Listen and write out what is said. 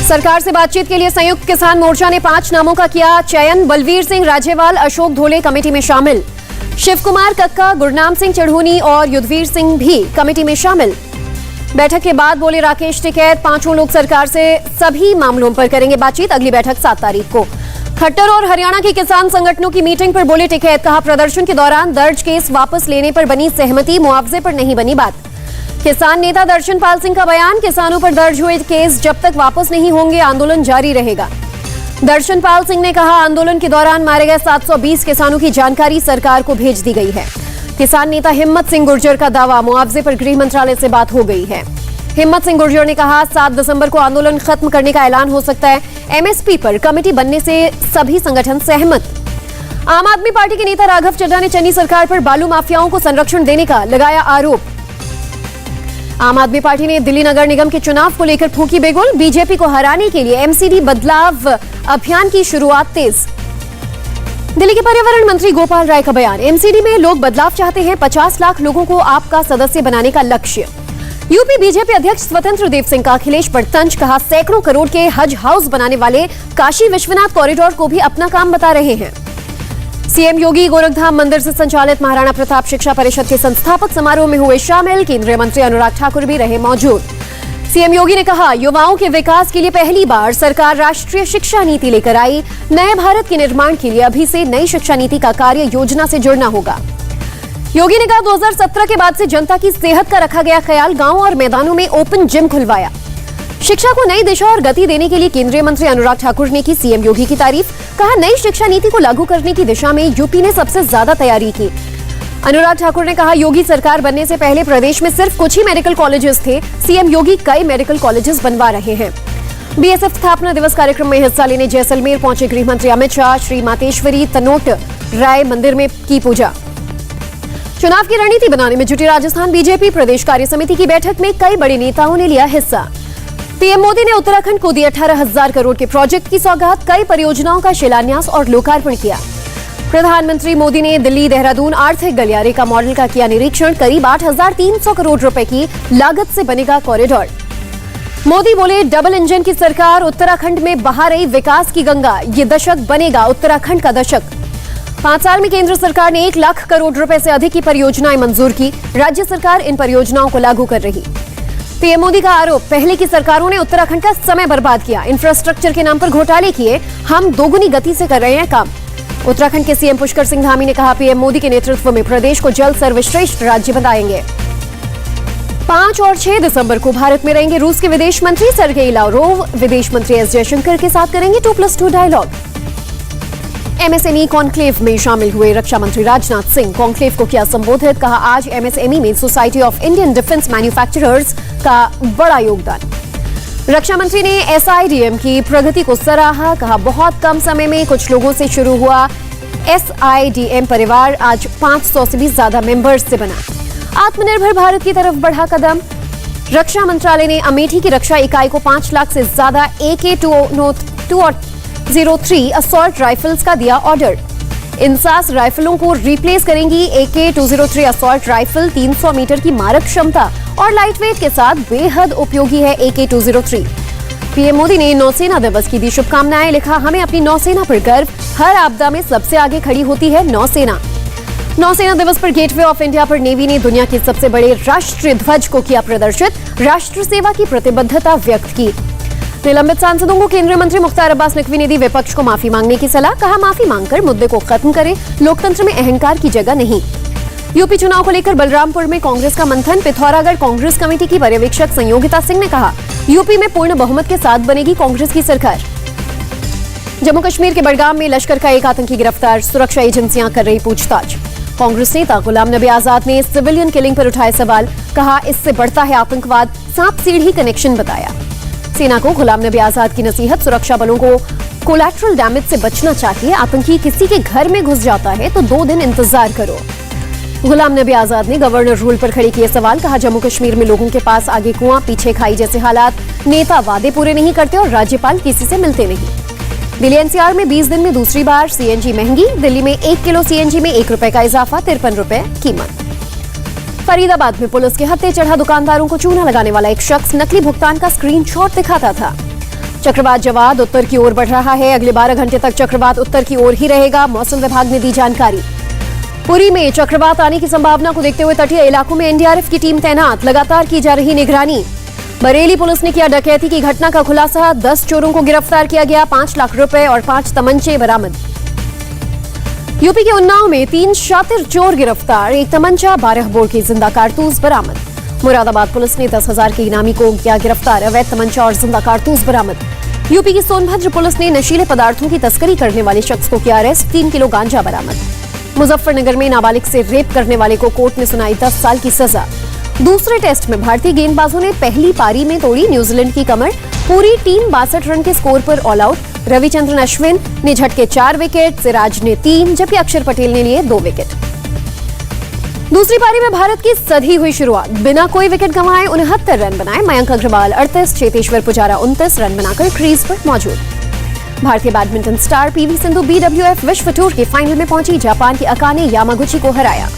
सरकार से बातचीत के लिए संयुक्त किसान मोर्चा ने 5 नामों का किया चयन। बलवीर सिंह राजेवाल, अशोक धोले कमेटी में शामिल। शिव कुमार कक्का, गुरनाम सिंह चढ़ूनी और युद्धवीर सिंह भी कमेटी में शामिल। बैठक के बाद बोले राकेश टिकैत, पांचों लोग सरकार से सभी मामलों पर करेंगे बातचीत। अगली बैठक 7 तारीख को। खट्टर और हरियाणा के किसान संगठनों की मीटिंग पर बोले टिकैत, कहा प्रदर्शन के दौरान दर्ज केस वापस लेने पर बनी सहमति, मुआवजे पर नहीं बनी बात। किसान नेता दर्शन पाल सिंह का बयान, किसानों पर दर्ज हुए केस जब तक वापस नहीं होंगे आंदोलन जारी रहेगा। दर्शन पाल सिंह ने कहा आंदोलन के दौरान मारे गए 720 किसानों की जानकारी सरकार को भेज दी गई है। किसान नेता हिम्मत सिंह गुर्जर का दावा, मुआवजे पर गृह मंत्रालय से बात हो गई है। हिम्मत सिंह गुर्जर ने कहा 7 दिसंबर को आंदोलन खत्म करने का ऐलान हो सकता है। एमएसपी पर कमेटी बनने से सभी संगठन सहमत। आम आदमी पार्टी के नेता राघव चड्ढा ने चन्नी सरकार पर बालू माफियाओं को संरक्षण देने का लगाया आरोप। आम आदमी पार्टी ने दिल्ली नगर निगम के चुनाव को लेकर फूंकी बेगुल। बीजेपी को हराने के लिए एमसीडी बदलाव अभियान की शुरुआत तेज। दिल्ली के पर्यावरण मंत्री गोपाल राय का बयान, एमसीडी में लोग बदलाव चाहते हैं। 50 लाख लोगों को आपका सदस्य बनाने का लक्ष्य। यूपी बीजेपी अध्यक्ष स्वतंत्र देव सिंह का अखिलेश पर तंज, कहा सैकड़ों करोड़ के हज हाउस बनाने वाले काशी विश्वनाथ कॉरिडोर को भी अपना काम बता रहे हैं। सीएम योगी गोरखधाम मंदिर से संचालित महाराणा प्रताप शिक्षा परिषद के संस्थापक समारोह में हुए शामिल। केंद्रीय मंत्री अनुराग ठाकुर भी रहे मौजूद। सीएम योगी ने कहा युवाओं के विकास के लिए पहली बार सरकार राष्ट्रीय शिक्षा नीति लेकर आई। नए भारत के निर्माण के लिए अभी से नई शिक्षा नीति का कार्य योजना से जुड़ना होगा। योगी ने कहा 2017 के बाद से जनता की सेहत का रखा गया ख्याल। गांव और मैदानों में ओपन जिम खुलवाया। शिक्षा को नई दिशा और गति देने के लिए केंद्रीय मंत्री अनुराग ठाकुर ने की सीएम योगी की तारीफ। कहा नई शिक्षा नीति को लागू करने की दिशा में यूपी ने सबसे ज्यादा तैयारी की। अनुराग ठाकुर ने कहा योगी सरकार बनने से पहले प्रदेश में सिर्फ कुछ ही मेडिकल कॉलेजेस थे। सीएम योगी कई मेडिकल कॉलेजेस बनवा रहे हैं। बीएसएफ स्थापना दिवस कार्यक्रम में हिस्सा लेने जैसलमेर पहुंचे गृह मंत्री अमित शाह। श्री मातेश्वरी तनोट राय मंदिर में की पूजा। चुनाव की रणनीति बनाने में जुटी राजस्थान बीजेपी प्रदेश कार्य समिति की बैठक में कई बड़े नेताओं ने लिया हिस्सा। पीएम मोदी ने उत्तराखंड को दी 18,000 करोड़ के प्रोजेक्ट की सौगात। कई परियोजनाओं का शिलान्यास और लोकार्पण किया। प्रधानमंत्री मोदी ने दिल्ली देहरादून आर्थिक गलियारे का मॉडल का किया निरीक्षण। करीब 8,300 करोड़ रुपए की लागत से बनेगा कॉरिडोर। मोदी बोले डबल इंजन की सरकार, उत्तराखंड में बहा रही विकास की गंगा। ये दशक बनेगा उत्तराखंड का दशक। 5 साल में केंद्र सरकार ने 1 लाख करोड़ रुपए से अधिक की परियोजनाएं मंजूर की। राज्य सरकार इन परियोजनाओं को लागू कर रही। पीएम मोदी का आरोप, पहले की सरकारों ने उत्तराखंड का समय बर्बाद किया। इंफ्रास्ट्रक्चर के नाम पर घोटाले किए। हम दोगुनी गति से कर रहे हैं काम। उत्तराखंड के सीएम पुष्कर सिंह धामी ने कहा पीएम मोदी के नेतृत्व में प्रदेश को जल्द सर्वश्रेष्ठ राज्य बनाएंगे। 5 और 6 दिसंबर को भारत में रहेंगे रूस के विदेश मंत्री सर्गेई लावरोव। विदेश मंत्री एस जयशंकर के साथ करेंगे 2+2 डायलॉग। एमएसएमई कॉन्क्लेव में शामिल हुए रक्षा मंत्री राजनाथ सिंह। कॉन्क्लेव को किया संबोधित, कहा आज एमएसएमई में society of Indian defence manufacturers का बड़ा योगदान। रक्षा मंत्री ने एसआईडीएम की प्रगति को सराहा। कहा बहुत कम समय में कुछ लोगों से शुरू हुआ एसआईडीएम परिवार आज 500 से भी ज्यादा मेंबर्स से बना। आत्मनिर्भर भारत की तरफ बढ़ा कदम। रक्षा मंत्रालय ने अमेठी की रक्षा इकाई को 5 लाख से ज्यादा AK-203 असॉल्ट राइफल्स का दिया ऑर्डर। इंसास राइफलों को रिप्लेस करेंगी AK-203 असॉल्ट राइफल। 300 मीटर की मारक क्षमता और लाइटवेट के साथ बेहद उपयोगी है AK-203। पीएम मोदी ने नौसेना दिवस की दी शुभकामनाएं। लिखा हमें अपनी नौसेना पर गर्व। हर आपदा में सबसे आगे खड़ी होती है नौसेना। नौसेना दिवस पर गेटवे ऑफ इंडिया पर नेवी ने दुनिया के सबसे बड़े राष्ट्रीय ध्वज को किया प्रदर्शित। राष्ट्र सेवा की प्रतिबद्धता व्यक्त की। निलंबित सांसदों को केंद्रीय मंत्री मुख्तार अब्बास नकवी ने दी विपक्ष को माफी मांगने की सलाह। कहा माफी मांगकर मुद्दे को खत्म करें, लोकतंत्र में अहंकार की जगह नहीं। यूपी चुनाव को लेकर बलरामपुर में कांग्रेस का मंथन। पिथौरागढ़ कांग्रेस कमेटी की पर्यवेक्षक संयोगिता सिंह ने कहा यूपी में पूर्ण बहुमत के साथ बनेगी कांग्रेस की सरकार। जम्मू कश्मीर के बडगाम में लश्कर का एक आतंकी गिरफ्तार। सुरक्षा एजेंसियां कर रही पूछताछ। कांग्रेस नेता गुलाम नबी आजाद ने सिविलियन किलिंग पर उठाए सवाल। कहा इससे बढ़ता है आतंकवाद। सांप सीढ़ी कनेक्शन बताया। सेना को गुलाम नबी आजाद की नसीहत, सुरक्षा बलों को कोलैटरल डैमेज से बचना चाहिए। आतंकी किसी के घर में घुस जाता है तो 2 दिन इंतजार करो। गुलाम नबी आजाद ने गवर्नर रूल पर खड़े किए सवाल। कहा जम्मू कश्मीर में लोगों के पास आगे कुआं पीछे खाई जैसे हालात। नेता वादे पूरे नहीं करते और राज्यपाल किसी से मिलते नहीं। दिल्ली एनसीआर में 20 दिन में दूसरी बार सीएनजी महंगी। दिल्ली में 1 किलो सीएनजी में 1 रुपए का इजाफा, 53 रुपए कीमत। फरीदाबाद में पुलिस के हत्थे चढ़ा दुकानदारों को चूना लगाने वाला एक शख्स नकली भुगतान का स्क्रीनशॉट दिखाता था। चक्रवात जवाद उत्तर की ओर बढ़ रहा है। अगले 12 घंटे तक चक्रवात उत्तर की ओर ही रहेगा, मौसम विभाग ने दी जानकारी। पुरी में चक्रवात आने की संभावना को देखते हुए तटीय इलाकों में एनडीआरएफ की टीम तैनात, लगातार की जा रही निगरानी। बरेली पुलिस ने किया डकैती की घटना का खुलासा, 10 चोरों को गिरफ्तार किया गया, 5 लाख रुपए और 5 तमंचे बरामद। यूपी के उन्नाव में 3 शातिर चोर गिरफ्तार, 1 तमंचा, 12 बोर की जिंदा कारतूस बरामद। मुरादाबाद पुलिस ने 10,000 के इनामी को किया गिरफ्तार, अवैध तमंचा और जिंदा कारतूस बरामद। यूपी की सोनभद्र पुलिस ने नशीले पदार्थों की तस्करी करने वाले शख्स को किया अरेस्ट, 3 किलो गांजा बरामद। मुजफ्फरनगर में नाबालिग से रेप करने वाले को कोर्ट ने सुनाई 10 साल की सजा। दूसरे टेस्ट में भारतीय गेंदबाजों ने पहली पारी में तोड़ी न्यूजीलैंड की कमर, पूरी टीम 62 रन के स्कोर पर ऑल आउट। रविचंद्रन अश्विन ने झटके 4 विकेट, सिराज ने 3, जबकि अक्षर पटेल ने लिए 2 विकेट। दूसरी पारी में भारत की सधी हुई शुरुआत, बिना कोई विकेट गंवाए 69 रन बनाए। मयंक अग्रवाल 38, चेतेश्वर पुजारा 29 रन बनाकर क्रीज पर मौजूद। भारतीय badminton star PV Sindhu BWF विश्व टूर के फाइनल में पहुंची, जापान की अकाने यामागुची को हराया।